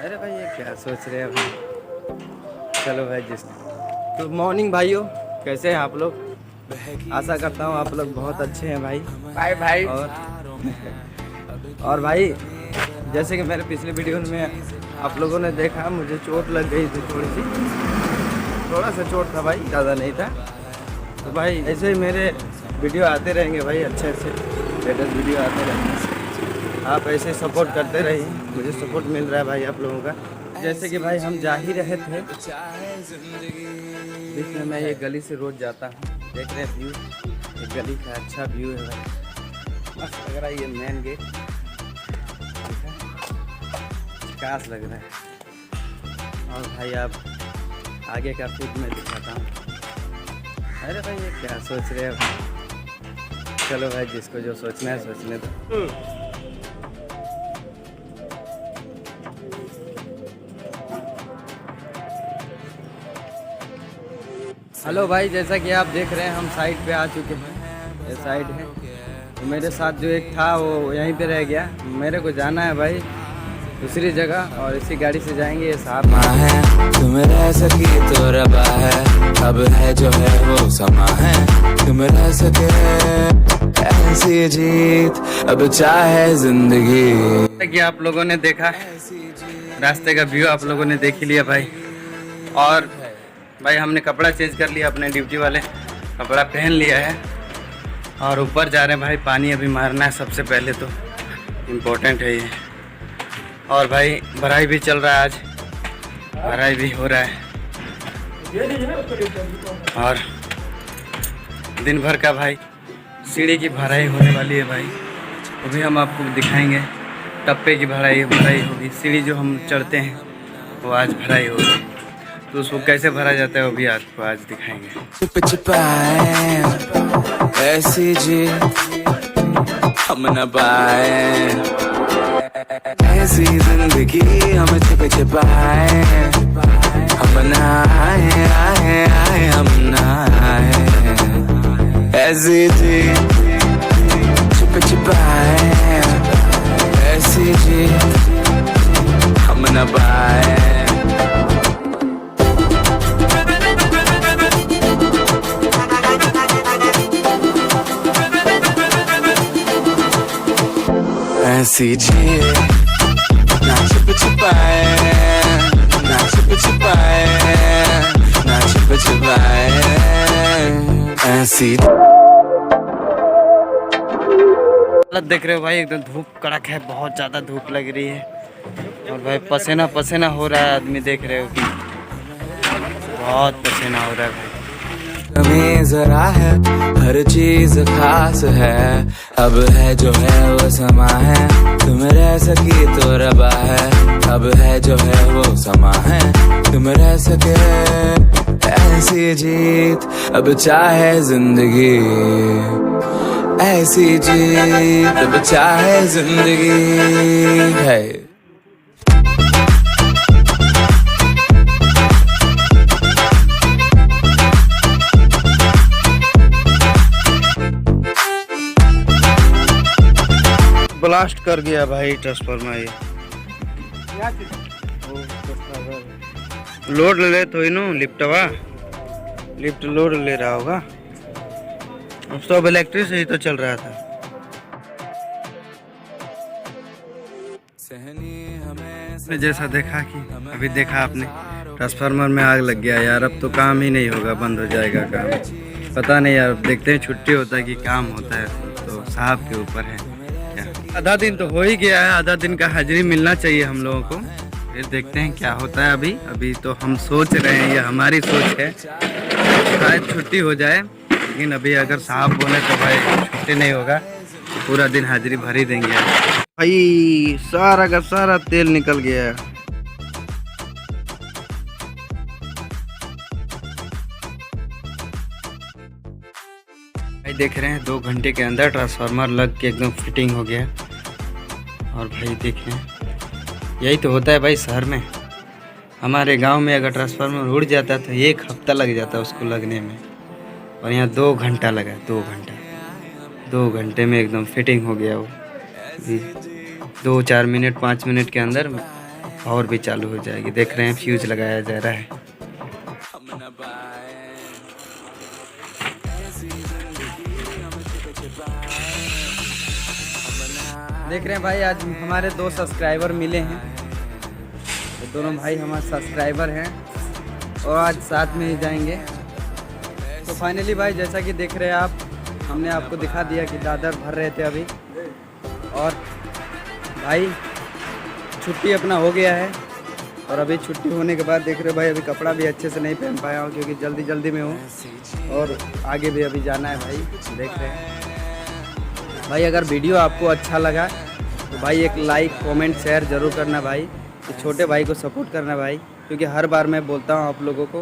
अरे भाई ये क्या सोच रहे हैं भाई। चलो भाई जिस तो मॉर्निंग भाइयों, कैसे हैं आप लोग। आशा करता हूँ आप लोग बहुत अच्छे हैं भाई। बाय भाई। और भाई जैसे कि मेरे पिछले वीडियो में आप लोगों ने देखा, मुझे चोट लग गई थी थोड़ा सा चोट था भाई, ज़्यादा नहीं था। तो भाई ऐसे ही मेरे वीडियो आते रहेंगे भाई, अच्छे लेटेस्ट वीडियो आते रहेंगे। आप ऐसे सपोर्ट करते रहिए, मुझे सपोर्ट मिल रहा है भाई आप लोगों का। जैसे कि भाई हम जा ही रहे थे, बीच में मैं ये गली से रोज जाता हूँ, देख रहे हैं व्यू, ये गली का अच्छा व्यू है भाई, मस्त लग रहा है। ये मेन गेट झकास लग रहा है। और भाई आप आगे का फीड में दिखाता हूँ। अरे भाई ये क्या सोच रहे हैं भाई। चलो भाई जिसको जो सोचना है सोचने दो। हेलो भाई, जैसा कि आप देख रहे हैं हम साइड पे आ चुके हैं। ये साइड है, तो मेरे साथ जो एक था वो यहीं पे रह गया। मेरे को जाना है भाई दूसरी जगह, और इसी गाड़ी से जाएंगे। ये साहब है तुम रह सकी तो रबा है, अब है जो है वो समा है। तुम रह सके ऐसी जीत, अब चाहे जिंदगी। कि आप लोगों ने देखा रास्ते का व्यू, आप लोगों ने देख ही लिया भाई। और भाई हमने कपड़ा चेंज कर लिया, अपने ड्यूटी वाले कपड़ा पहन लिया है, और ऊपर जा रहे हैं भाई। पानी अभी मारना है सबसे पहले, तो इम्पोर्टेंट है ये। और भाई भराई भी चल रहा है, आज भराई भी हो रहा है। और दिन भर का भाई सीढ़ी की भराई होने वाली है भाई, वो भी हम आपको दिखाएंगे। टप्पे की भराई होगी, सीढ़ी जो हम चढ़ते हैं वो आज भराई होगी, तो उसको कैसे भरा जाता है वो भी आपको आज दिखाएंगे। छुप छुपाए ऐसी जी हम न पाए, ऐसी जिंदगी हम छुप छुपाए, हम ना आए आए आए हम ना आए। ऐसी जी छुप छुपाए, ऐसी जी हम न पाए। ऐसी जी ना छुप छुपाए, ना छुप छुपाए, ना छुप छुपाए। ऐसी हालत देख रहे हो भाई, एकदम धूप कड़क है, बहुत ज़्यादा धूप लग रही है। और भाई पसीना पसीना हो रहा है, आदमी देख रहे हो कि बहुत पसीना हो रहा है भाई। कमी जरा है, हर चीज खास है, अब है जो है वो समा है। तुम रह सकी तो रबा है, अब है जो है वो समा है। तुम रह सके ऐसी जीत, अब चाहे जिंदगी, ऐसी जीत अब चाहे जिंदगी है। ब्लास्ट कर गया भाई ट्रांसफार्मर। ये लोड ले तो इनो लिफ्टवा, लिफ्ट लोड ले रहा होगा। अब सब इलेक्ट्रिक से ही तो चल रहा था। आपने जैसा देखा कि अभी देखा आपने ट्रांसफार्मर में आग लग गया यार। अब तो काम ही नहीं होगा, बंद हो जाएगा काम। पता नहीं यार, देखते हैं छुट्टी होता है कि काम होता है, तो साहब के ऊपर है। आधा दिन तो हो ही गया है, आधा दिन का हाजिरी मिलना चाहिए हम लोगों को। फिर देखते हैं क्या होता है। अभी तो हम सोच रहे हैं, ये हमारी सोच है, शायद छुट्टी हो जाए। लेकिन अभी अगर साहब बोले तो भाई छुट्टी नहीं होगा, पूरा दिन हाजिरी भर ही देंगे भाई। सारा का सारा तेल निकल गया है। भाई देख रहे हैं 2 घंटे के अंदर ट्रांसफार्मर लग के एकदम फिटिंग हो गया। और भाई देख रहे हैं, यही तो होता है भाई शहर में। हमारे गांव में अगर ट्रांसफार्मर उड़ जाता तो 1 हफ्ता लग जाता उसको लगने में, और यहाँ 2 घंटा लगा। 2 घंटा, 2 घंटे में एकदम फिटिंग हो गया वो। 2-4 मिनट 5 मिनट के अंदर और भी चालू हो जाएगी। देख रहे हैं फ्यूज लगाया जा रहा है। देख रहे हैं भाई, आज हमारे 2 सब्सक्राइबर मिले हैं। तो दोनों भाई हमारे सब्सक्राइबर हैं और आज साथ में ही जाएंगे। तो फाइनली भाई जैसा कि देख रहे हैं आप, हमने आपको दिखा दिया कि दादर भर रहे थे अभी। और भाई छुट्टी अपना हो गया है और अभी छुट्टी होने के बाद देख रहे हो भाई, अभी कपड़ा भी अच्छे से नहीं पहन पाया हूँ क्योंकि जल्दी जल्दी में हूँ और आगे भी अभी जाना है भाई। देख रहे हैं भाई, अगर वीडियो आपको अच्छा लगा तो भाई एक लाइक कमेंट शेयर ज़रूर करना भाई। तो छोटे भाई को सपोर्ट करना भाई, क्योंकि हर बार मैं बोलता हूँ आप लोगों को